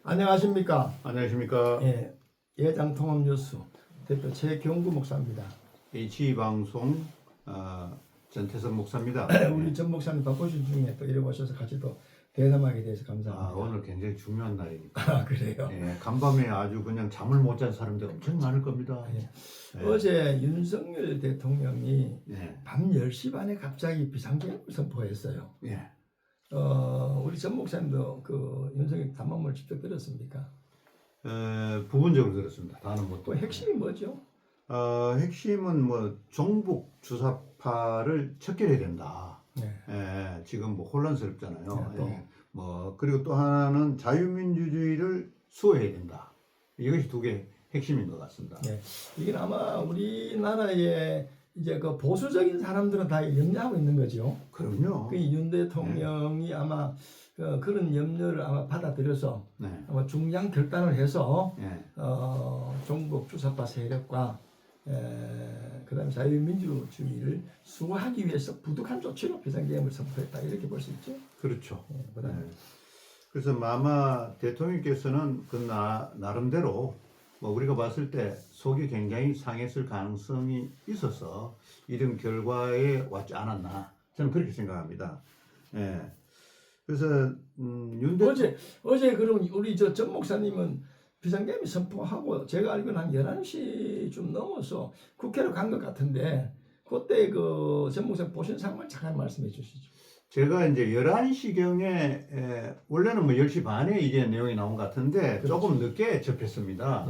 안녕하십니까. 안녕하십니까. 예, 예장통합뉴스 대표 최경구 목사입니다. H방송 전태석 목사입니다. 우리 전 목사님 바쁘신 중에 또 이래 오셔서 같이 또 대담하게 돼서 감사합니다. 오늘 굉장히 중요한 날이니까. 그래요? 예, 간밤에 아주 그냥 잠을 못 잔 사람들 엄청 많을 겁니다. 예. 어제 윤석열 대통령이 예. 밤 10시 반에 갑자기 비상계엄을 선포했어요. 예. 우리 전 목사님도 그 윤석열 담화문을 직접 들었습니까? 부분적으로 들었습니다. 다는 못 또 듣고. 핵심이 뭐죠? 핵심은 뭐 종북 주사파를 척결해야 된다. 네. 지금 뭐 혼란스럽잖아요. 네, 또. 그리고 또 하나는 자유민주주의를 수호해야 된다. 이것이 두 개 핵심인 것 같습니다. 네. 이게 아마 우리나라의 이제 그 보수적인 사람들은 다 염려하고 있는 거죠. 그럼요. 그 윤 대통령이 아마 그런 염려를 아마 받아들여서 네. 아마 중량 결단을 해서 예. 종북 주사파 세력과 그다음에 자유민주주의를 수호하기 위해서 부득한 조치로 비상계엄을 선포했다 이렇게 볼 수 있죠. 그렇죠. 그다음에 그래서 아마 대통령께서는 그 나름대로 뭐 우리가 봤을 때 속이 굉장히 상했을 가능성이 있어서 이런 결과에 왔지 않았나 저는 그렇게 생각합니다. 예. 그래서 어제 그럼 우리 전 목사님은 비상계엄이 선포하고 제가 알기로는 한 11시쯤 넘어서 국회로 간 것 같은데 그때 그 전 목사님 보신 상황을 잠깐 말씀해 주시죠. 제가 이제 11시경에 원래는 뭐 10시 반에 이제 내용이 나온 것 같은데 그렇죠. 조금 늦게 접했습니다.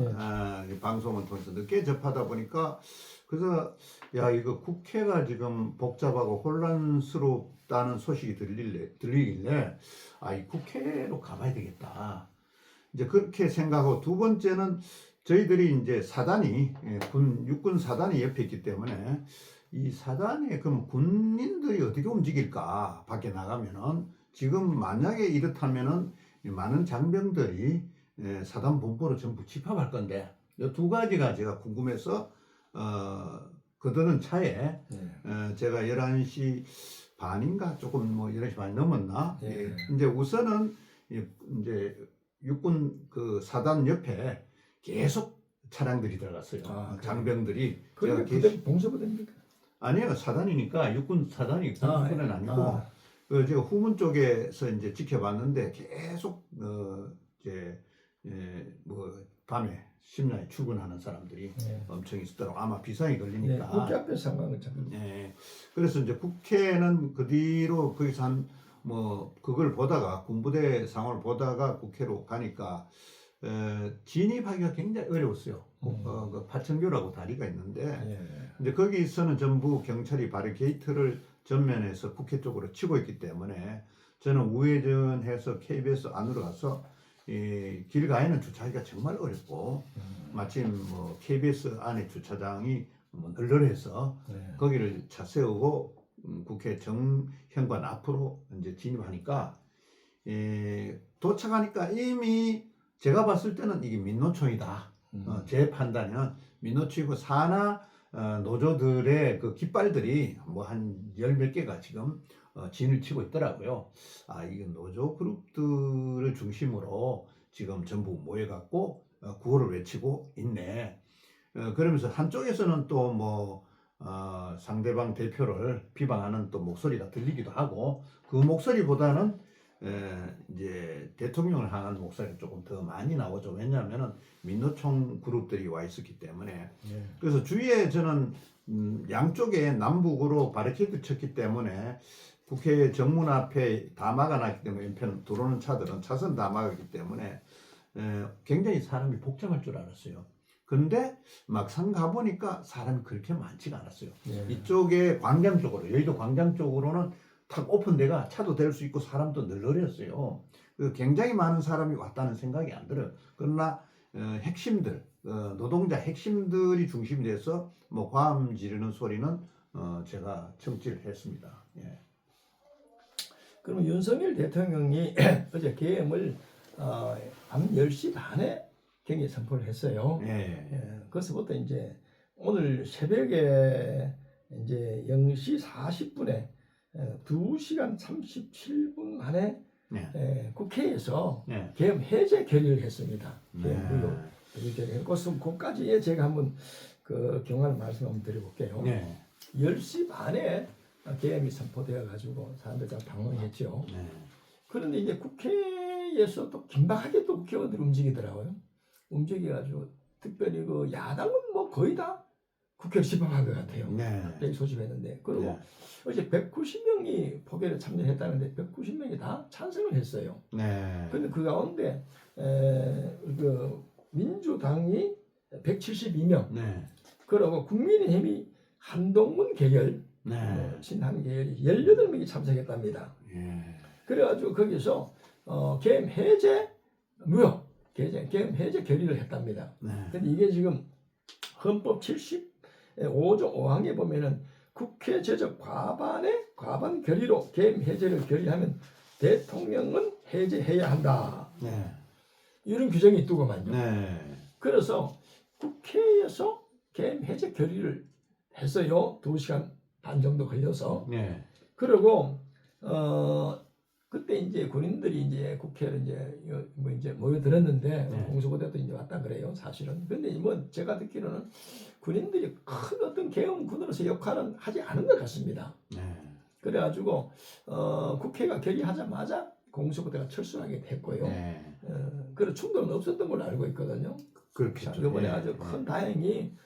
네. 이 방송을 통해서 늦게 접하다 보니까 그래서 야 이거 국회가 지금 복잡하고 혼란스럽다는 소식이 들리길래 이 국회로 가봐야 되겠다. 이제 그렇게 생각하고 두 번째는 저희들이 이제 사단이 육군 사단이 옆에 있기 때문에 이 사단에 그럼 군인들이 어떻게 움직일까 밖에 나가면은 지금 만약에 이렇다면은 많은 장병들이 사단 본부로 전부 집합할 건데 이 두 가지가 제가 궁금해서 그들은 차에 제가 11시 반인가 조금 뭐 11시 반 넘었나 이제 우선은 이제 육군 그 사단 옆에 계속 차량들이 들어갔어요. 장병들이 그게 부대 봉쇄부대입니까? 아니요, 사단이니까 육군 사단이 군부대는 아니고 제가 후문 쪽에서 이제 지켜봤는데 계속 이제 뭐 밤에 심야에 출근하는 사람들이 엄청 있었더라고. 아마 비상이 걸리니까. 국회 앞에 상황을 참. 그래서 이제 국회는 그 뒤로 거기서 한 뭐 그걸 보다가 군부대 상황을 보다가 국회로 가니까 진입하기가 굉장히 어려웠어요. 그 파천교라고 다리가 있는데 이제 거기서는 전부 경찰이 바리케이트를 전면에서 국회 쪽으로 치고 있기 때문에 저는 우회전해서 KBS 안으로 가서 길 가에는 주차하기가 정말 어렵고 마침 뭐 KBS 안에 주차장이 뭐 널널해서 거기를 차 세우고 국회 정현관 앞으로 이제 진입하니까 도착하니까 이미 제가 봤을 때는 이게 민노총이다. 제 판단은 민노총이고 산하 노조들의 그 깃발들이 뭐 한 열 몇 개가 지금 진을 치고 있더라고요. 이건 노조 그룹들을 중심으로 지금 전부 모여갖고 구호를 외치고 있네. 그러면서 한쪽에서는 또 뭐 상대방 대표를 비방하는 또 목소리가 들리기도 하고 그 목소리보다는 이제 대통령을 향한 목소리가 조금 더 많이 나오죠. 왜냐하면은 민노총 그룹들이 와 있었기 때문에. 그래서 주위에 저는 양쪽에 남북으로 바리케이드 쳤기 때문에 국회 정문 앞에 다 막아놨기 때문에 왼편 들어오는 차들은 차선 다 막았기 때문에 굉장히 사람이 복잡할 줄 알았어요. 근데 막상 가보니까 사람이 그렇게 많지가 않았어요. 이쪽에 광장 쪽으로, 여의도 광장 쪽으로는 탁 오픈돼가 차도 댈 수 있고 사람도 널널했어요. 굉장히 많은 사람이 왔다는 생각이 안 들어요. 그러나 핵심들, 노동자 핵심들이 중심이 돼서 뭐 과음 지르는 소리는 제가 청취를 했습니다. 그러면 윤석열 대통령이 어제 계엄을 밤 10시 반에 경위 선포를 했어요. 그래서부터 이제 오늘 새벽에 이제 0시 40분에 2시간 37분 만에 국회에서 네. 계엄 해제 결의를 했습니다. 네. 계엄 무효 결의. 그까지에 제가 한번 그 경황을 말씀 한번 드려볼게요. 네. 10시 반에 계엄이 선포되어 가지고 사람들 다 방황했죠. 네. 그런데 이제 국회에서 또 긴박하게 또 국회의원들이 움직이더라고요. 움직여가지고 특별히 그 야당은 뭐 거의 다 국회를 집합한 것 같아요. 네. 갑자기 소집했는데 그리고 네. 어제 190명이 포결에 참여했다는데 190명이 다 찬성을 했어요. 네. 그런데 그 가운데 그 민주당이 172명, 네. 그리고 국민의힘이 한동훈 계열, 네. 친한 계열이 18명이 참석했답니다. 예. 그래가지고 거기서 계엄 해제 무효, 계엄 해제 결의를 했답니다. 네. 근데 이게 지금 헌법 75조 5항에 보면은 국회 제적 과반 결의로 계엄 해제를 결의하면 대통령은 해제해야 한다. 네. 이런 규정이 있더구만요. 네. 그래서 국회에서 계엄 해제 결의를 했어요. 2시간 반 정도 걸려서. 네. 그리고 그때 이제 군인들이 이제 국회를 이제 모여들었는데 네. 공수부대도 이제 왔다 그래요, 사실은. 근데 뭐 제가 듣기로는 군인들이 큰 어떤 계엄군으로서 역할은 하지 않은 것 같습니다. 네. 그래가지고 국회가 결의하자마자 공수부대가 철수하게 됐고요. 네. 그런 충돌은 없었던 걸로 알고 있거든요. 그렇겠죠. 이번에 예. 아주 큰 다행히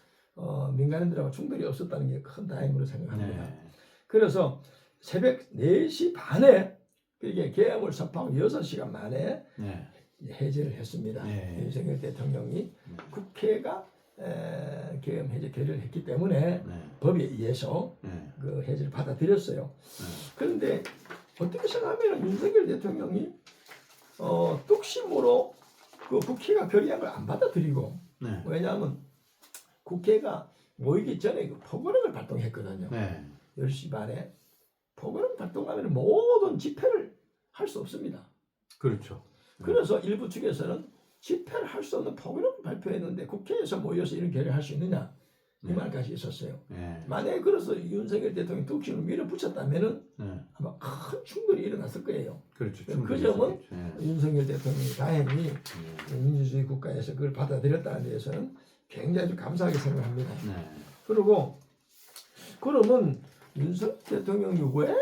민간인들하고 충돌이 없었다는 게 큰 다행으로 생각합니다. 네. 그래서 새벽 4시 반에 이게 계엄을 선포하고 6시간 만에 네. 해제를 했습니다. 네. 윤석열 대통령이 국회가 계엄 해제 결의를 했기 때문에 네. 법에 의해서 네. 그 해제를 받아들였어요. 네. 그런데 어떻게 생각하면 윤석열 대통령이 뚝심으로 그 국회가 결의한 걸 안 받아들이고, 네. 왜냐하면 국회가 모이기 전에 그 포고령을 발동했거든요. 네. 10시 반에 포고령 발동하면 모든 집회를 할 수 없습니다. 그렇죠. 그래서 일부 측에서는 집회를 할 수 없는 포고령을 발표했는데 국회에서 모여서 이런 결의를 할 수 있느냐, 이 네. 말까지 있었어요. 네. 만약에 그래서 윤석열 대통령이 뚝심을 밀어붙였다면은 네. 아마 큰 충돌이 일어났을 거예요. 그렇죠. 그 점은 네. 윤석열 대통령이 다행히 민주주의 국가에서 그걸 받아들였다는 데에서는 굉장히 좀 감사하게 생각합니다. 네. 그리고 그러면 윤석열 대통령이 왜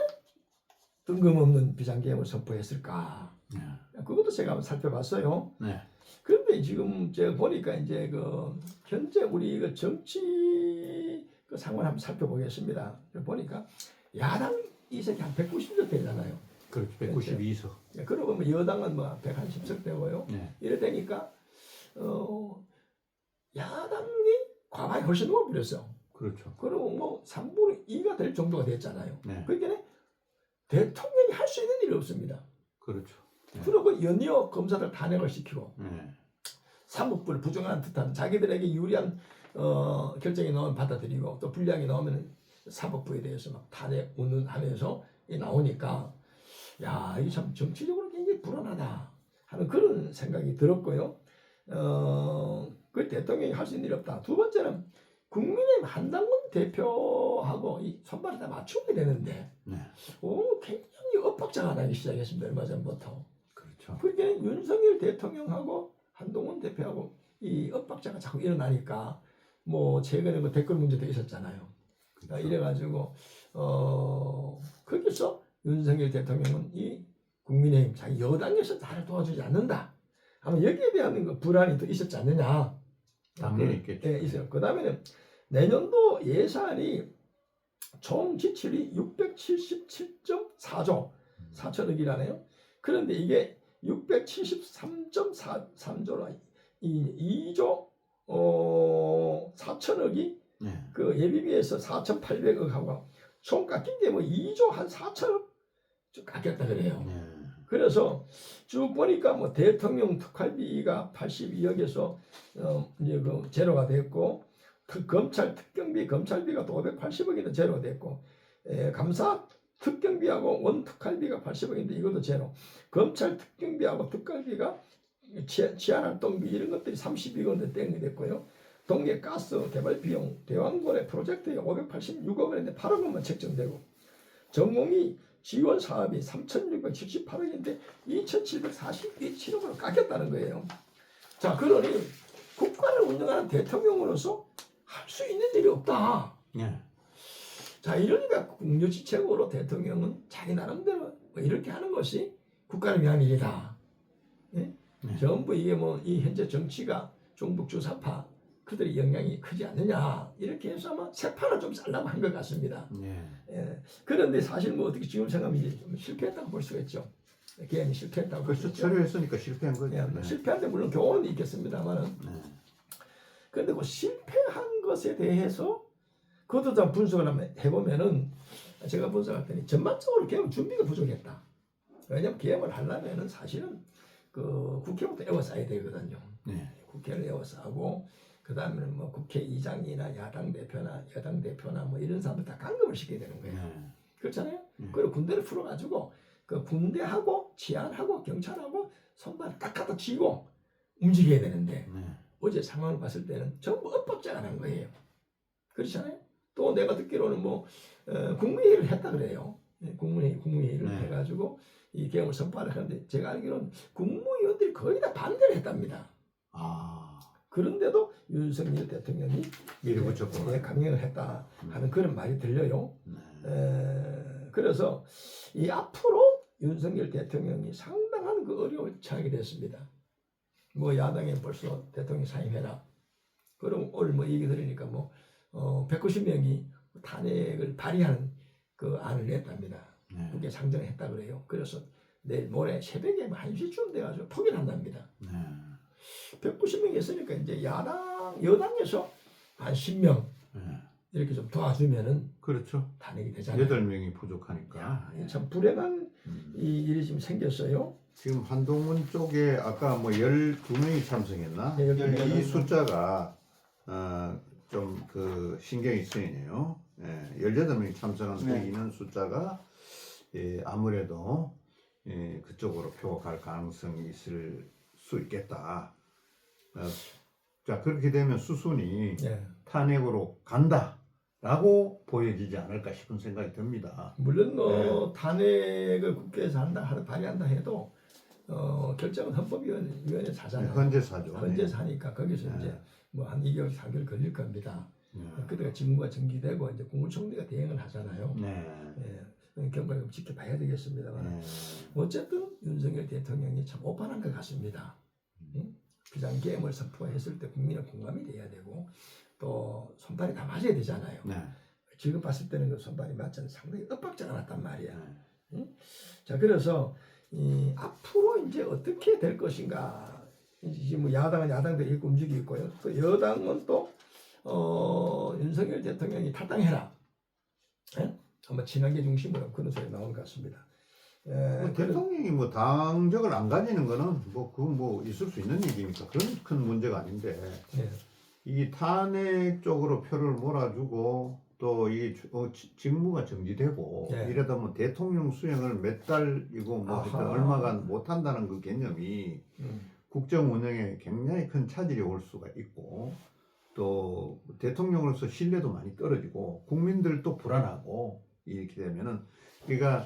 뜬금없는 비상계엄을 선포했을까? 네. 그것도 제가 한번 살펴봤어요. 네. 그런데 지금 제가 보니까 이제 그 현재 우리 그 정치 그 상황을 한번 살펴보겠습니다. 보니까 야당 이석이 한 190석 되잖아요. 그렇죠. 192석. 그러고 뭐 여당은 뭐 110석 되고요. 네. 이래 되니까 야당이 과반이 훨씬 넘어버렸어. 그렇죠. 그리고 뭐 3분의 2가 될 정도가 됐잖아요. 네. 그러니까 대통령이 할 수 있는 일이 없습니다. 그렇죠. 네. 그리고 연이어 검사들 탄핵을 시키고 네. 사법부를 부정한 듯한 자기들에게 유리한 결정이 나오면 받아들이고 또 불리하게 나오면 사법부에 대해서 막 탄핵 운운하면서 나오니까 야, 이게 참 정치적으로 굉장히 불안하다 하는 그런 생각이 들었고요. 그 대통령이 할 수 있는 일이 없다. 두 번째는 국민의힘 한당원 대표하고 이 손발을 다 맞추게 되는데 네. 굉장히 엇박자가 나기 시작했습니다. 얼마 전부터. 그렇죠. 그러니까 윤석열 대통령하고 한동훈 대표하고 이 엇박자가 자꾸 일어나니까 뭐 최근에 뭐 댓글 문제도 있었잖아요. 그렇죠. 이래가지고 거기서 윤석열 대통령은 이 국민의힘 자기 여당에서 나를 도와주지 않는다. 아마 여기에 대한 그 불안이 또 있었지 않느냐. 당연히 있겠죠. 예, 있어요. 그 다음에는 내년도 예산이 총 지출이 677.4조 4천억이라네요. 그런데 이게 673.3조라 2조 4천억이 네. 그 예비비에서 4,800억하고 총 깎인 게 뭐 2조 한 4천억 좀 깎였다 그래요. 네. 그래서 쭉 보니까 뭐 대통령 특활비가 82억에서 이제 그 제로가 됐고 검찰 특경비 검찰비가 또 580억인데 제로가 됐고 감사 특경비하고 원 특활비가 80억인데 이것도 제로. 검찰 특경비하고 특활비가 치안활동비 이런 것들이 32억인데 땡이 됐고요. 동해가스 개발 비용 대왕고래 프로젝트에 586억 원인데 8억 원만 책정되고 전공이 지원 사업이 3,678억인데 2,747억으로 깎였다는 거예요. 자, 그러니 국가를 운영하는 대통령으로서 할 수 있는 일이 없다. 예. 자, 이러니까 국유지책으로 대통령은 자기 나름대로 뭐 이렇게 하는 것이 국가를 위한 일이다. 예? 네. 전부 이게 뭐 이 현재 정치가 종북 주사파 그들의 영향이 크지 않느냐 이렇게 해서 아마 세 판을 좀 살라고 한 것 같습니다. 예. 예. 그런데 사실 뭐 어떻게 지금 생각하면 이제 좀 실패했다고 볼 수가 있죠. 개헌이 실패했다고 볼 수 벌써 있죠. 처리했으니까 실패한 거죠. 예, 네. 실패한데 물론 교훈은 있겠습니다만은 네. 그런데 그 실패한 것에 대해서 그것도 좀 분석을 한번 해보면은 제가 분석할 때는 전반적으로 개헌 준비가 부족했다. 왜냐하면 개헌을 하려면은 사실은 그 국회부터 에워싸야 되거든요. 네. 국회를 에워싸고 그 다음에는 뭐 국회의장이나 야당 대표나 여당 대표나 뭐 이런 사람들 다 감금을 시켜야 되는 거예요. 네. 그렇잖아요. 네. 그리고 군대를 풀어가지고 그 군대하고 치안하고 경찰하고 손발을 딱 갖다 쥐고 움직여야 되는데 네. 어제 상황을 봤을 때는 전부 엇박자가 난 거예요. 그렇잖아요. 또 내가 듣기로는 뭐 국무회의를 했다 그래요. 국무회의를 네. 해가지고 이 개헌을 선포를 하는데 제가 알기로는 국무위원들이 거의 다 반대를 했답니다. 아, 그런데도 윤석열 대통령이 밀어붙였구나. 강행을 했다 하는 그런 말이 들려요. 네. 그래서 이 앞으로 윤석열 대통령이 상당한 그 어려움을 처하게 됐습니다. 뭐 야당에 벌써 대통령 사임해라. 그럼 오늘 뭐 얘기 들으니까 뭐 190명이 탄핵을 발의하는 그 안을 냈답니다. 네. 그게 상정을 했다 그래요. 그래서 내일 모레 새벽에 1시쯤 돼가지고 포기를 한답니다. 네. 190명이 있으니까 이제 여당에서 한 10명 네. 이렇게 좀 도와주면은 그렇죠. 탄핵이 되잖아요. 8명이 부족하니까. 야, 참 불행한 이 일이 지금 생겼어요. 지금 한동훈 쪽에 아까 뭐 12명이 참석했나? 네, 12명. 이 숫자가 좀 그 신경이 쓰이네요. 예, 18명이 참석한 네. 인원 숫자가 아무래도 그쪽으로 표가 갈 가능성이 있을 수 있겠다. 자, 그렇게 되면 수순이 예. 탄핵으로 간다라고 보여지지 않을까 싶은 생각이 듭니다. 물론 뭐 탄핵을 국회에서 발의한다 해도 결정은 헌법위원회에서 하잖아요. 헌재사죠. 헌재에서 하니까 거기서 네. 이제 뭐 한 2개월, 4개월 걸릴 겁니다. 네. 그때가 직무가 정지되고 이제 국무총리가 대행을 하잖아요. 네. 예. 경과를 지켜봐야 되겠습니다만 네. 어쨌든 윤석열 대통령이 참 오판한 것 같습니다. 응? 비상계엄을 선포했을 때 국민의 공감이 돼야 되고 또 손발이 다 맞아야 되잖아요. 네. 지금 봤을 때는 그 손발이 맞지 않는 상당히 엇박자가 났단 말이야. 네. 응? 자, 그래서 앞으로 이제 어떻게 될 것인가. 이제 뭐 야당은 야당대로 이렇게 움직이고 있고요. 또 여당은 또 윤석열 대통령이 탈당해라. 예? 아마 친한계 중심으로 그런 소리 나오는 것 같습니다. 뭐 대통령이 뭐 당적을 안 가지는 거는 뭐 그건 뭐 있을 수 있는 얘기니까 그런 큰 문제가 아닌데 예. 이 탄핵 쪽으로 표를 몰아주고 또 이 직무가 정지되고 예. 이러다 뭐 대통령 수행을 몇 달이고 뭐 아하. 하여튼 얼마간 못 한다는 그 개념이 국정 운영에 굉장히 큰 차질이 올 수가 있고 또 대통령으로서 신뢰도 많이 떨어지고 국민들도 불안하고 이렇게 되면은 그러니까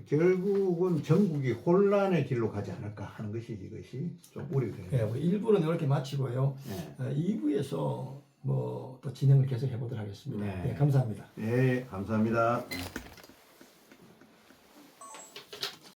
결국은 전국이 혼란의 길로 가지 않을까 하는 것이 이것이 좀 우려돼요. 예, 우리 1부는 이렇게 마치고요. 네. 2부에서 뭐 또 진행을 계속 해보도록 하겠습니다. 네. 예, 감사합니다. 네, 감사합니다.